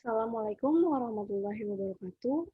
Assalamualaikum warahmatullahi wabarakatuh.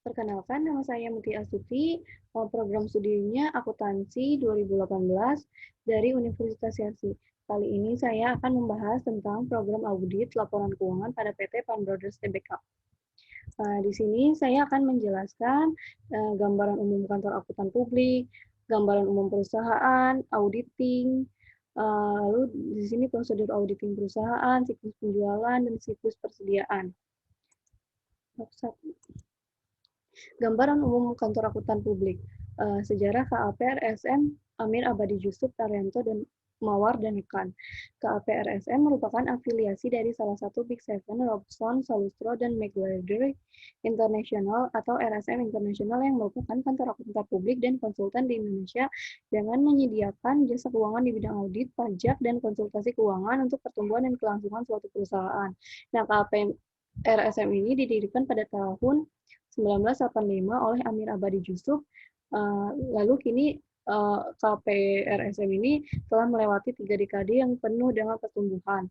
Perkenalkan, nama saya Muti Astuti, program studinya Akuntansi 2018 dari Universitas Yarsi. Kali ini saya akan membahas tentang program audit laporan keuangan pada PT Pan Brothers Tbk. Di sini saya akan menjelaskan gambaran umum kantor akuntan publik, gambaran umum perusahaan, auditing, lalu di sini prosedur auditing perusahaan, siklus penjualan, dan siklus persediaan. Gambaran umum kantor akuntan publik, sejarah KAP RSM Amir Abadi Jusuf Taryanto dan Mawar dan Rekan. KAP RSM merupakan afiliasi dari salah satu Big Seven, Robson, Salustro, dan McGregor International atau RSM International yang merupakan kantor akuntan publik dan konsultan di Indonesia dengan menyediakan jasa keuangan di bidang audit, pajak, dan konsultasi keuangan untuk pertumbuhan dan kelangsungan suatu perusahaan. Nah, KAP RSM ini didirikan pada tahun 1985 oleh Amir Abadi Jusuf. Lalu kini KPRSM ini telah melewati 3 dekade yang penuh dengan pertumbuhan.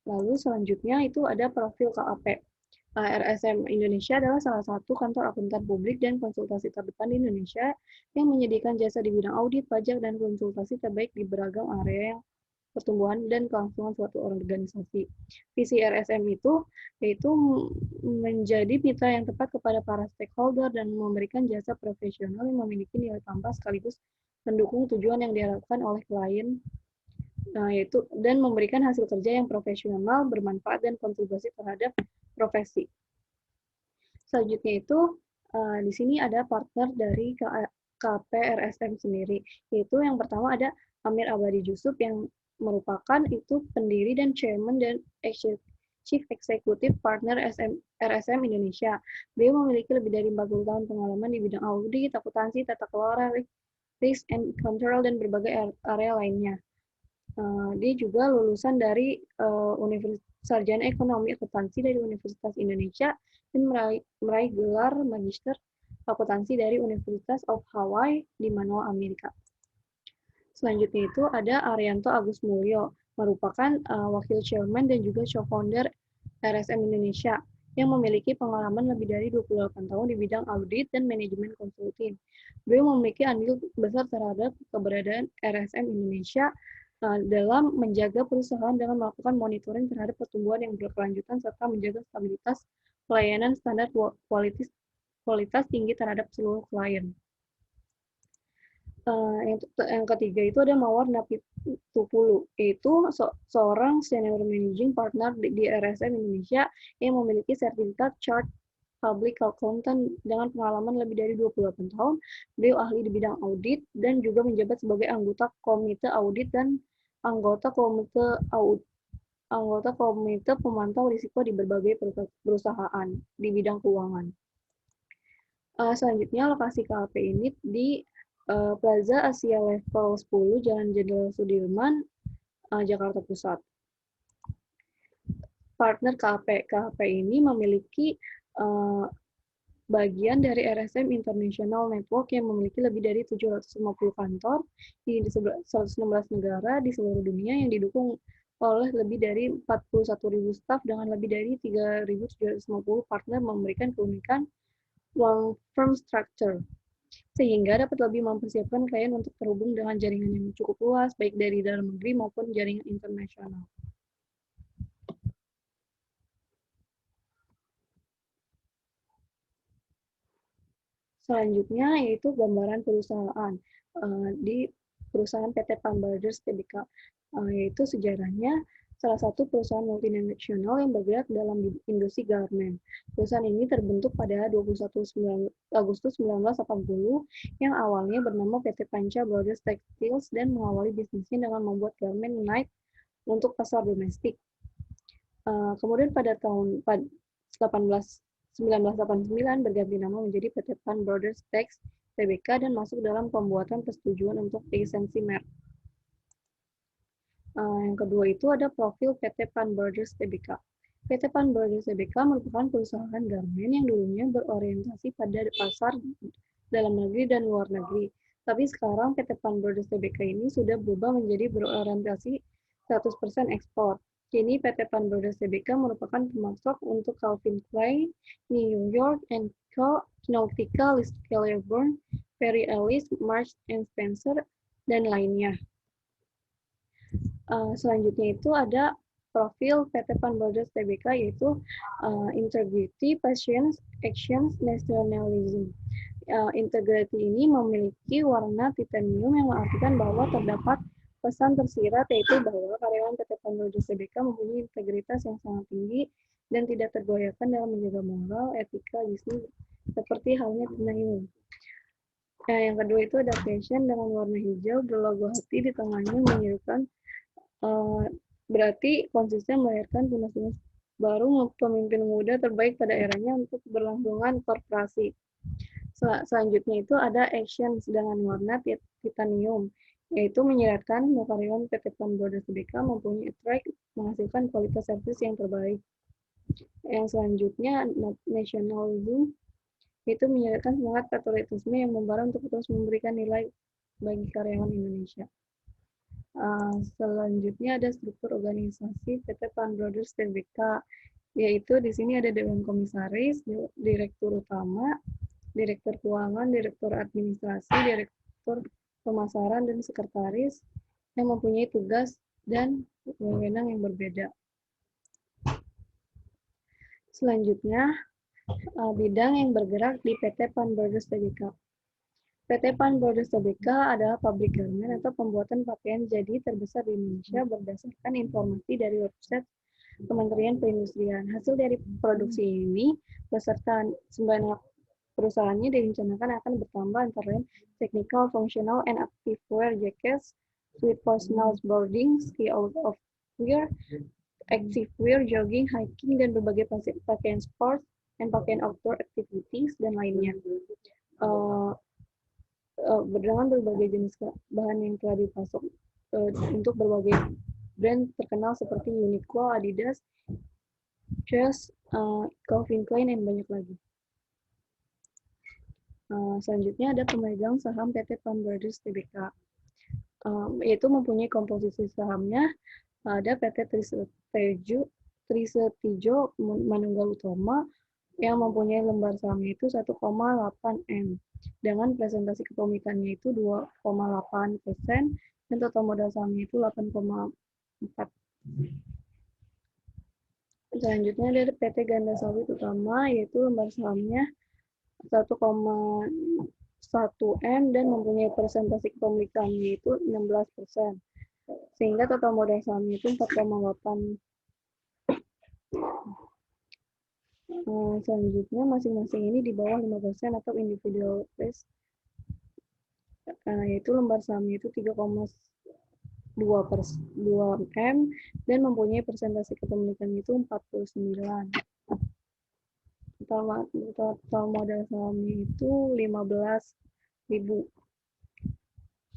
Lalu selanjutnya itu ada profil KAP. RSM Indonesia adalah salah satu kantor akuntan publik dan konsultasi terdepan di Indonesia yang menyediakan jasa di bidang audit, pajak, dan konsultasi terbaik di beragam area yang pertumbuhan dan kelangsungan suatu organisasi. Visi RSM itu yaitu menjadi mitra yang tepat kepada para stakeholder dan memberikan jasa profesional yang memiliki nilai tambah sekaligus mendukung tujuan yang diharapkan oleh klien, yaitu dan memberikan hasil kerja yang profesional, bermanfaat, dan kontribusi terhadap profesi. Selanjutnya itu di sini ada partner dari KPRSM sendiri, yaitu yang pertama ada Amir Abadi Jusuf yang merupakan itu pendiri dan chairman dan Chief Executive Partner RSM Indonesia. Beliau memiliki lebih dari 40 tahun pengalaman di bidang audit, akuntansi, tata kelola, risk and control, dan berbagai area lainnya. Dia juga lulusan dari Sarjana Ekonomi Akuntansi dari Universitas Indonesia dan meraih gelar Magister Akuntansi dari University of Hawaii di Manoa, Amerika. Selanjutnya itu ada Arianto Agus Mulyo, merupakan wakil chairman dan juga co-founder RSM Indonesia yang memiliki pengalaman lebih dari 28 tahun di bidang audit dan manajemen konsulting. Beliau memiliki andil besar terhadap keberadaan RSM Indonesia dalam menjaga perusahaan dengan melakukan monitoring terhadap pertumbuhan yang berkelanjutan serta menjaga stabilitas pelayanan standar kualitas tinggi terhadap seluruh klien. Yang ketiga itu ada Mawar Napitupulu, yaitu seorang senior managing partner di RSM Indonesia yang memiliki sertifikat Chart Public Accountant dengan pengalaman lebih dari 28 tahun. Beliau ahli di bidang audit dan juga menjabat sebagai anggota komite audit dan anggota komite pemantau risiko di berbagai perusahaan di bidang keuangan. Selanjutnya lokasi KAP ini di Plaza Asia Level 10 Jalan Jenderal Sudirman, Jakarta Pusat. Partner KAP ini memiliki bagian dari RSM International Network yang memiliki lebih dari 750 kantor di 116 negara di seluruh dunia yang didukung oleh lebih dari 41.000 staf dengan lebih dari 3.750 partner memberikan keunikan long firm structure, sehingga dapat lebih mempersiapkan klien untuk terhubung dengan jaringan yang cukup luas, baik dari dalam negeri maupun jaringan internasional. Selanjutnya yaitu gambaran perusahaan di perusahaan PT Pan Brothers Tbk, yaitu sejarahnya salah satu perusahaan multinasional yang bergerak dalam industri garment. Perusahaan ini terbentuk pada 21 Agustus 1980 yang awalnya bernama PT Panca Brothers Textiles dan mengawali bisnisnya dengan membuat garment night untuk pasar domestik. Kemudian pada tahun 1989 berganti nama menjadi PT Pan Brothers Tex Tbk dan masuk dalam pembuatan persetujuan untuk lisensi merek. Yang kedua itu ada profil PT Pan Brothers Tbk. PT Pan Brothers Tbk merupakan perusahaan garmen yang dulunya berorientasi pada pasar dalam negeri dan luar negeri. Tapi sekarang PT Pan Brothers Tbk ini sudah berubah menjadi berorientasi 100% ekspor. Kini PT Pan Brothers Tbk merupakan pemasok untuk Calvin Klein, New York and Co, Nautica, Claiborne, Perry Ellis, Marks and Spencer, dan lainnya. Selanjutnya itu ada profil PT Pan Brothers Tbk, yaitu Integrity, Passion, Actions, Nationalism. Integrity ini memiliki warna titanium yang mengartikan bahwa terdapat pesan tersirat, yaitu bahwa karyawan PT Pan Brothers Tbk mempunyai integritas yang sangat tinggi dan tidak tergoyahkan dalam menjaga moral, etika, bisnis, seperti halnya titanium. Yang kedua itu ada passion dengan warna hijau berlogo hati di tengahnya, menunjukkan berarti konsisten melahirkan tunas-tunas baru pemimpin muda terbaik pada eranya untuk berlangsungan korporasi. Selanjutnya itu ada action dengan warna titanium, yaitu menyiratkan karyawan PT Pan Brothers Tbk mempunyai track menghasilkan kualitas servis yang terbaik. Yang selanjutnya nationalism, itu menyiratkan semangat patriotisme yang membara untuk terus memberikan nilai bagi karyawan Indonesia. Selanjutnya ada struktur organisasi PT Pan Brothers Tbk, yaitu di sini ada Dewan Komisaris, Direktur Utama, Direktur Keuangan, Direktur Administrasi, Direktur Pemasaran, dan Sekretaris yang mempunyai tugas dan wewenang yang berbeda. Selanjutnya, bidang yang bergerak di PT Pan Brothers Tbk. PT Pan Brothers Tbk adalah pabrik garment atau pembuatan pakaian jadi terbesar di Indonesia berdasarkan informasi dari website Kementerian Perindustrian. Hasil dari produksi ini beserta sembilan perusahaannya direncanakan akan bertambah antara lain technical, functional, and active wear jackets, with personal boarding, ski out of wear, active wear, jogging, hiking, dan berbagai pakaian sport, dan pakaian outdoor activities, dan lainnya. Dengan berbagai jenis bahan yang telah dipasok untuk berbagai brand terkenal seperti Uniqlo, Adidas, Chess, Calvin Klein, dan banyak lagi. Selanjutnya ada pemegang saham PT Pan Brothers Tbk, yaitu mempunyai komposisi sahamnya ada PT Trisetijo Manunggal Utama yang mempunyai lembar sahamnya itu 1,8 M dengan presentasi kepemilikannya itu 2,8% dan total modal sahamnya itu 8,4. Selanjutnya ada PT Ganda Sawit Utama, yaitu lembar sahamnya 1,1 M dan mempunyai presentasi kepemilikannya itu 16%, sehingga total modal sahamnya itu 4,8. Selanjutnya masing-masing ini di bawah 5% atau individual risk, yaitu lembar sahamnya itu 3,2 M dan mempunyai presentasi kepemilikan itu 49. Total modal sahamnya itu 15.000.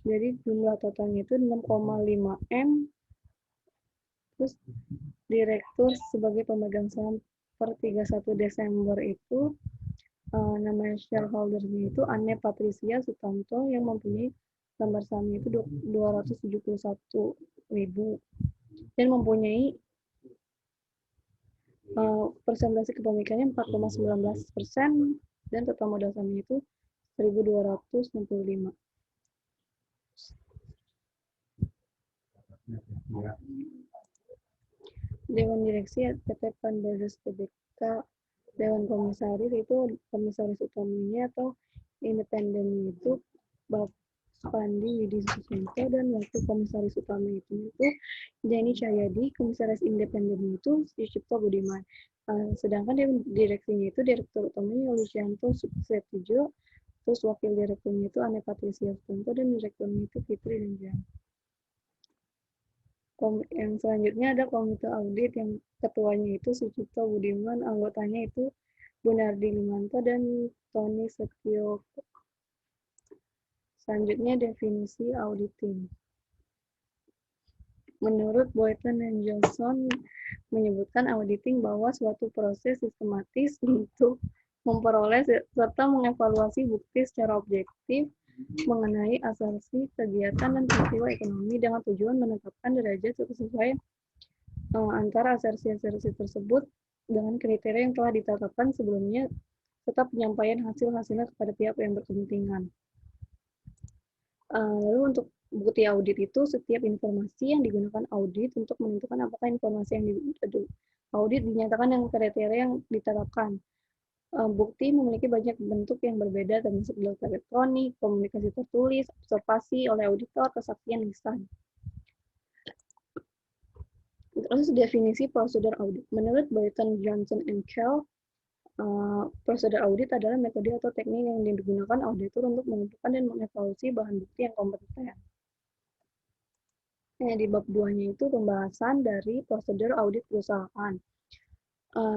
Jadi jumlah totalnya itu 6,5 M. Terus direktur sebagai pemegang saham per 31 Desember itu nama shareholder-nya itu Anne Patricia Sutanto yang mempunyai lembar sahamnya itu 271.000 dan mempunyai persentase kepemilikannya 4,19% dan total modal sahamnya itu 1.265. Dewan Direksi PT Pan Brothers Tbk, Dewan Komisaris itu komisaris utamanya atau independennya itu Bapak Pandi Widi Susanto dan wakil komisaris utama itu Jenny Cahyadi, komisaris independennya itu Sucipto Budiman. Sedangkan Dewan Direksinya itu direktur utamanya Lucianto Setijo, terus wakil direkturnya itu Anne Patricia Sutanto dan direkturnya itu Fitri Denjang. Yang selanjutnya ada komite audit yang ketuanya itu Sucipto Budiman, anggotanya itu Gunardi Limanto dan Tony Setio. Selanjutnya definisi auditing. Menurut Boyton dan Johnson menyebutkan auditing bahwa suatu proses sistematis untuk memperoleh serta mengevaluasi bukti secara objektif mengenai asasi kegiatan dan peristiwa ekonomi dengan tujuan menetapkan derajat sesuai antara asersi-asersi tersebut dengan kriteria yang telah ditetapkan sebelumnya, serta penyampaian hasil-hasilnya kepada pihak yang berkepentingan. Lalu untuk bukti audit itu setiap informasi yang digunakan audit untuk menentukan apakah informasi yang audit dinyatakan dengan kriteria yang ditetapkan. Bukti memiliki banyak bentuk yang berbeda termasuk data elektronik, komunikasi tertulis, observasi oleh auditor, kesaksian lisan. Terus definisi prosedur audit. Menurut Burton, Johnson, and Kell, prosedur audit adalah metode atau teknik yang digunakan auditor untuk menentukan dan mengevaluasi bahan bukti yang kompeten. Di bab 2-nya itu pembahasan dari prosedur audit perusahaan.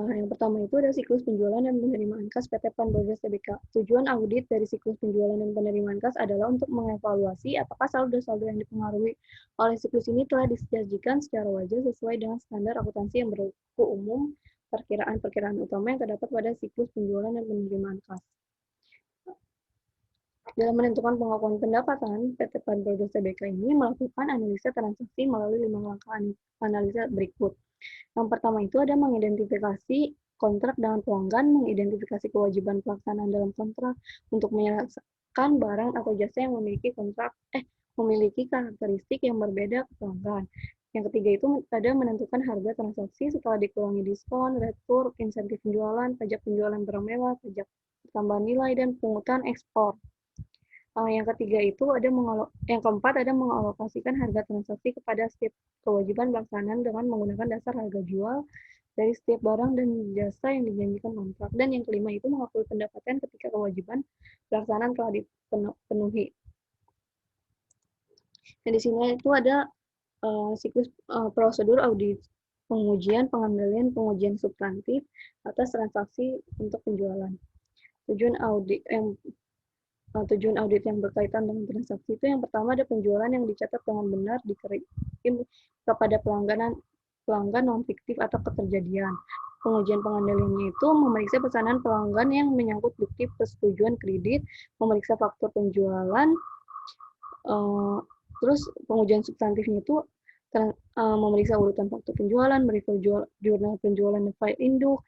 Yang pertama itu ada siklus penjualan dan penerimaan kas PT Pan Brothers Tbk. Tujuan audit dari siklus penjualan dan penerimaan kas adalah untuk mengevaluasi apakah saldo-saldo yang dipengaruhi oleh siklus ini telah disajikan secara wajar sesuai dengan standar akuntansi yang berlaku umum, perkiraan-perkiraan utama yang terdapat pada siklus penjualan dan penerimaan kas. Dalam menentukan pengakuan pendapatan, PT Pan Brothers Tbk ini melakukan analisa transaksi melalui 5 langkah analisa berikut. Yang pertama itu ada mengidentifikasi kontrak dengan pelanggan, mengidentifikasi kewajiban pelaksanaan dalam kontrak untuk menyelesaikan barang atau jasa yang memiliki karakteristik yang berbeda ke pelanggan. Yang ketiga itu ada menentukan harga transaksi setelah dikurangi diskon, retur, insentif penjualan, pajak penjualan barang mewah, pajak tambahan nilai, dan pungutan ekspor. Yang ketiga itu yang keempat ada mengalokasikan harga transaksi kepada setiap kewajiban pelaksanaan dengan menggunakan dasar harga jual dari setiap barang dan jasa yang dijanjikan kontrak. Dan yang kelima itu mengakui pendapatan ketika kewajiban pelaksanaan telah dipenuhi. Dan di sini itu ada siklus prosedur audit, pengujian, pengendalian, pengujian substantif atas transaksi untuk penjualan. Tujuan audit yang berkaitan dengan transaksi itu yang pertama ada penjualan yang dicatat dengan benar dikirim kepada pelanggan non fiktif atau keterjadian. Pengujian pengendaliannya itu memeriksa pesanan pelanggan yang menyangkut bukti persetujuan kredit, memeriksa faktur penjualan, terus pengujian substantifnya itu memeriksa urutan faktur penjualan, mereview jurnal penjualan dan file induk,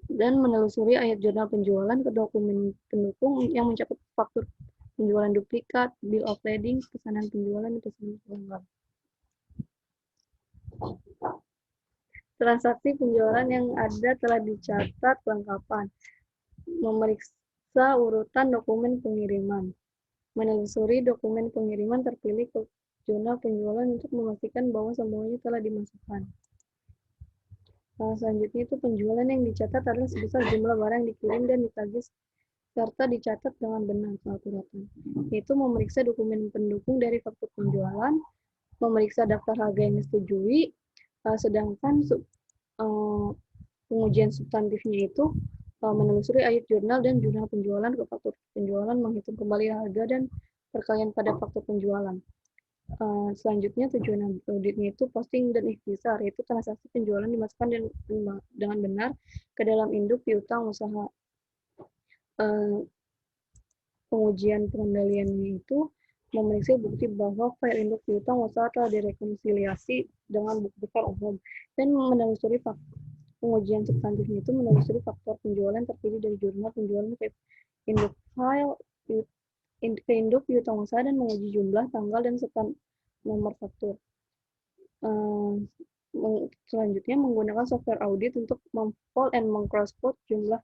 dan menelusuri ayat jurnal penjualan ke dokumen pendukung yang mencakup faktur penjualan duplikat, bill of lading, pesanan penjualan, dan pesanan pelanggan. Transaksi penjualan yang ada telah dicatat kelengkapan. Memeriksa urutan dokumen pengiriman. Menelusuri dokumen pengiriman terpilih ke jurnal penjualan untuk memastikan bahwa semuanya telah dimasukkan. Selanjutnya itu penjualan yang dicatat adalah sebesar jumlah barang yang dikirim dan ditagih serta dicatat dengan benar keakuratan. Yaitu memeriksa dokumen pendukung dari faktur penjualan, memeriksa daftar harga yang disetujui, sedangkan pengujian substantifnya itu menelusuri ayat jurnal dan jurnal penjualan ke faktur penjualan, menghitung kembali harga dan perkalian pada faktur penjualan. Selanjutnya tujuan auditnya itu posting dan ikhtisar, yaitu transaksi penjualan dimasukkan dengan benar ke dalam induk piutang usaha. Pengujian pengendaliannya itu memeriksa bukti bahwa file induk piutang usaha telah direkonsiliasi dengan buku besar umum, dan menelusuri pengujian substantifnya itu menelusuri faktor penjualan terpilih dari jurnal penjualan ke induk file ke induk piutang usaha dan menguji jumlah, tanggal, dan serta nomor faktur. Selanjutnya menggunakan software audit untuk memfold and meng-cross-code jumlah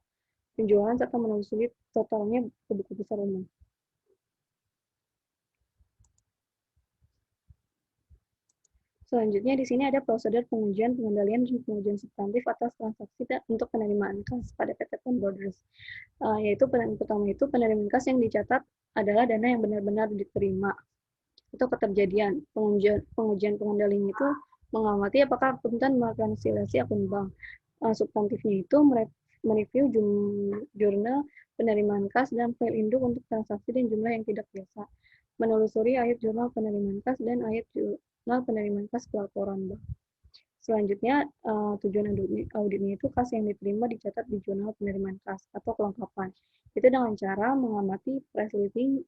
penjualan serta menelusuri totalnya ke buku besar umum. Selanjutnya di sini ada prosedur pengujian, pengendalian, dan pengujian substantif atas transaksi untuk penerimaan kas pada PT Pan Brothers. Yaitu pertama itu penerimaan kas yang dicatat adalah dana yang benar-benar diterima. Itu keterjadian. Pengujian pengendalian itu mengamati apakah akuntan merekonsiliasi akun bank. Substantifnya itu mereview jurnal penerimaan kas dan file induk untuk transaksi dan jumlah yang tidak biasa. Menelusuri ayat jurnal penerimaan kas dan ayat jurnal penerimaan kas pelaporan bank. Selanjutnya, tujuan auditnya itu kas yang diterima dicatat di jurnal penerimaan kas atau kelengkapan. Itu dengan cara mengamati press listing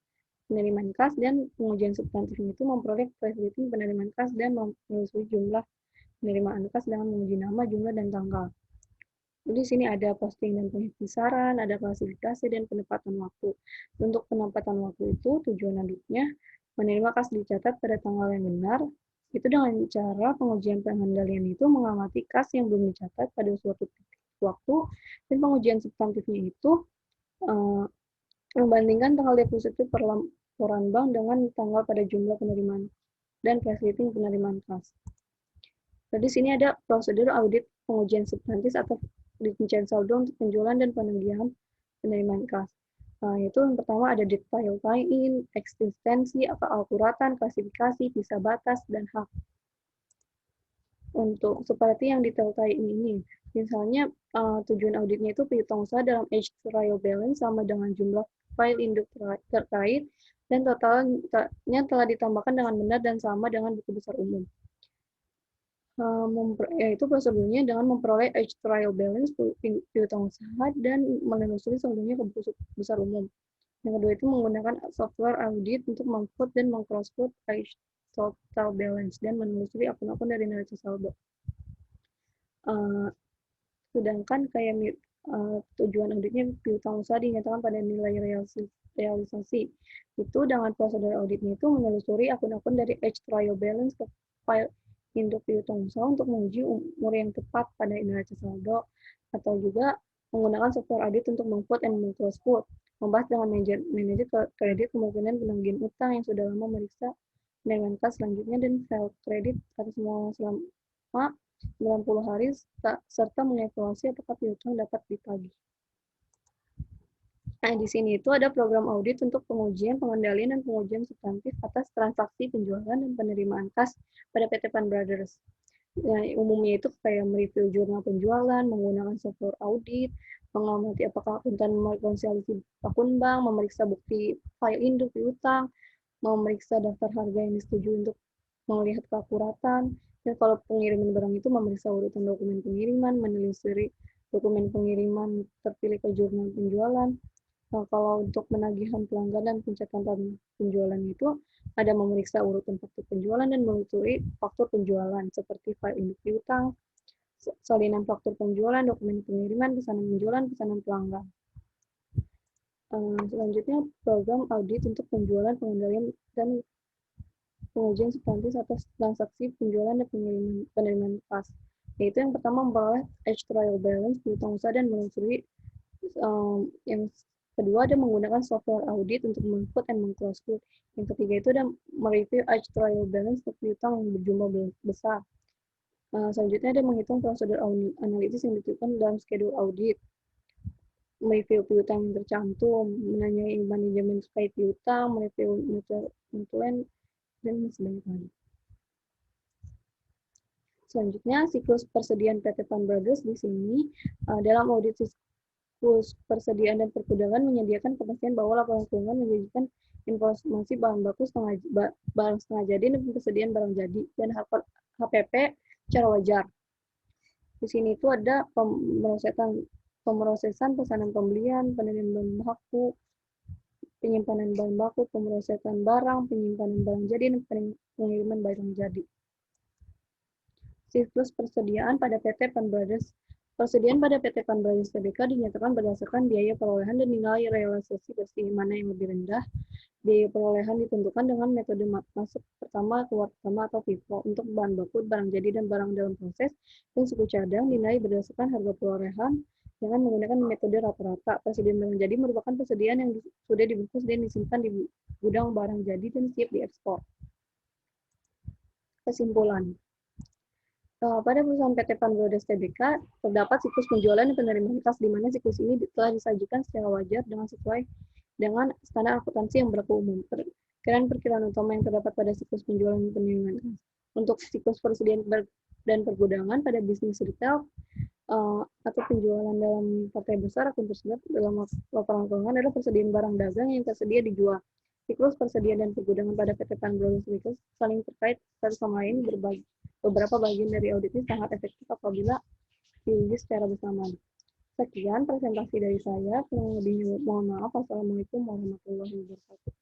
penerimaan kas dan pengujian substantifnya itu memperoleh press listing penerimaan kas dan menelusuri jumlah penerimaan kas dengan menguji nama, jumlah, dan tanggal. Jadi di sini ada posting dan penghisaran, ada klasifikasi, dan penempatan waktu. Untuk penempatan waktu itu, tujuan auditnya menerima kas dicatat pada tanggal yang benar, itu dengan cara pengujian pengendalian itu mengamati kas yang belum dicatat pada suatu titik waktu, dan pengujian substantifnya itu membandingkan tanggal deposito per laporan bank dengan tanggal pada jumlah penerimaan dan crediting penerimaan kas. Jadi di sini ada prosedur audit pengujian substantif atau rincian saldo untuk penjualan dan penagihan penerimaan kas. Yaitu yang pertama ada detail tie-in, eksistensi atau akuratan, klasifikasi, visa batas, dan hak. Untuk seperti yang detail tie-in ini, misalnya tujuan auditnya itu piutang usaha dalam age trial balance sama dengan jumlah file induk terkait dan totalnya telah ditambahkan dengan benar dan sama dengan buku besar umum. Yaitu prosedurnya dengan memperoleh age trial balance piutang usaha dan menelusuri saldonya ke buku besar umum. Yang kedua itu menggunakan software audit untuk meng-quote dan meng-cross-quote age total balance dan menelusuri akun-akun dari neraca saldo. Sedangkan kayak tujuan auditnya piutang usaha dinyatakan pada nilai realisasi. Itu dengan prosedur auditnya itu menelusuri akun-akun dari age trial balance ke file induk piutang usaha untuk menguji umur yang tepat pada neraca saldo, atau juga menggunakan software audit untuk meng-quote dan meng-cross-quote, membahas dengan manajer kredit kemungkinan penagihan utang yang sudah lama meriksa penerimaan kas selanjutnya dan file kredit atas semua selama 90 hari serta mengevaluasi apakah piutang dapat ditagih. Nah, di sini itu ada program audit untuk pengujian, pengendalian, dan pengujian substantif atas transaksi penjualan dan penerimaan kas pada PT Pan Brothers. Nah, umumnya itu kayak mereview jurnal penjualan, menggunakan software audit, mengamati apakah akuntan merekonsiliasi akun bank, memeriksa bukti file induk piutang, memeriksa daftar harga yang disetujui untuk melihat keakuratan, dan kalau pengiriman barang itu memeriksa urutan dokumen pengiriman, menelusuri dokumen pengiriman terpilih ke jurnal penjualan. Nah, kalau untuk penagihan pelanggan dan pencatatan penjualan itu ada memeriksa urutan faktur penjualan dan menelusuri faktur penjualan seperti file induk piutang, salinan faktur penjualan, dokumen pengiriman, pesanan penjualan, pesanan pelanggan. Selanjutnya program audit untuk penjualan, pengendalian, dan pengujian substantif atas transaksi penjualan dan penerimaan kas. Yaitu yang pertama memperoleh age trial balance piutang usaha dan menelusuri. Yang kedua ada menggunakan software audit untuk meng-quote dan meng-cross-quote. Yang ketiga itu ada mereview age trial balance untuk piutang yang berjumlah besar. Selanjutnya ada menghitung prosedur analitis yang ditentukan dalam schedule audit, mereview piutang yang tercantum, menanyai manajemen terkait piutang, mereview mutual dan sebanyak lagi. Selanjutnya, siklus persediaan PT Pan Brothers di sini dalam audit siklus persediaan dan pergudangan menyediakan kepastian bahwa laporan keuangan menjanjikan informasi bahan baku barang setengah jadi dan persediaan barang jadi dan HPP secara wajar. Di sini itu ada pemrosesan pesanan pembelian, penerimaan bahan baku, penyimpanan bahan baku, pemrosesan barang, penyimpanan barang jadi, dan pengiriman barang jadi. Siklus persediaan pada PT Pan Brothers. Persediaan pada PT Pan Brothers Tbk dinyatakan berdasarkan biaya perolehan dan nilai realisasi bersih mana yang lebih rendah. Biaya perolehan ditentukan dengan metode masuk pertama, keluar pertama atau FIFO untuk bahan baku, barang jadi, dan barang dalam proses, dan suku cadang dinilai berdasarkan harga perolehan dengan menggunakan metode rata-rata. Persediaan barang jadi merupakan persediaan yang sudah dibungkus dan disimpan di gudang barang jadi dan siap diekspor. Kesimpulan. Pada perusahaan PT Pan Brothers Tbk terdapat siklus penjualan dan penerimaan kas di mana siklus ini telah disajikan secara wajar dengan sesuai dengan standar akuntansi yang berlaku umum. Perkiraan utama yang terdapat pada siklus penjualan dan penerimaan kas. Untuk siklus persediaan dan pergudangan pada bisnis retail atau penjualan dalam partai besar, akun tersebut dalam laporan keuangan adalah persediaan barang dagang yang tersedia dijual. Siklus persediaan dan pergudangan pada PT Pan Brothers Tbk saling terkait satu sama lain. Beberapa bagian dari audit ini sangat efektif apabila diuji secara bersamaan. Sekian presentasi dari saya. Kurang lebihnya mohon maaf. Wassalamualaikum warahmatullahi wabarakatuh.